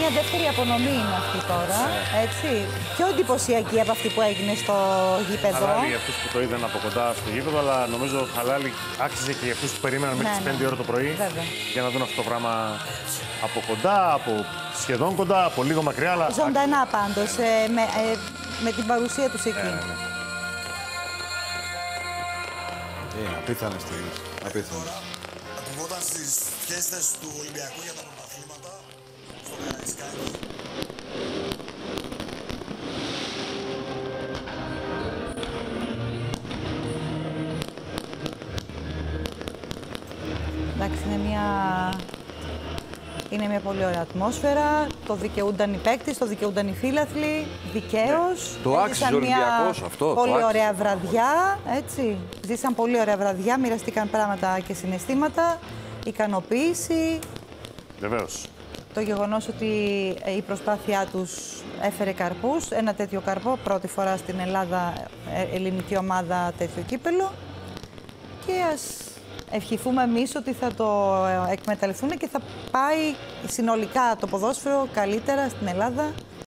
μια δεύτερη απονομή είναι αυτή τώρα, έτσι. Πιο εντυπωσιακή από αυτή που έγινε στο γήπεδο. Χαλάλη για αυτούς που το είδαν από κοντά στο γήπεδο, αλλά νομίζω χαλάλη άξιζε και για αυτούς που περίμεναν μέχρι τις 5 ώρα το πρωί. Βέβαια. Για να δουν αυτό το πράγμα από κοντά, από σχεδόν κοντά, από λίγο μακριά. Αλλά... Ζωντανά πάντως, με την παρουσία τους εκεί. Απίθανες στιγμές. Απίθανες. Ακουγόταν στις φιέστες του Ολυμπιακού για τα πρωταθλήματα στο Καραϊσκάκι. Εντάξει, είναι μια πολύ ωραία ατμόσφαιρα. Το δικαιούνταν οι παίκτες, το δικαιούνταν οι φίλαθλοι. Δικαίως. Το άξιζε ο Ολυμπιακός αυτό. Πολύ ωραία βραδιά, έτσι. Ζήσαν πολύ ωραία βραδιά, μοιραστήκαν πράγματα και συναισθήματα. Ικανοποίηση. Βεβαίως. Το γεγονός ότι η προσπάθειά τους έφερε καρπούς. Ένα τέτοιο καρπό, πρώτη φορά στην Ελλάδα, ελληνική ομάδα τέτοιο κύπελο. Και ας ευχηθούμε εμείς ότι θα το εκμεταλλευτούν και θα πάει συνολικά το ποδόσφαιρο καλύτερα στην Ελλάδα.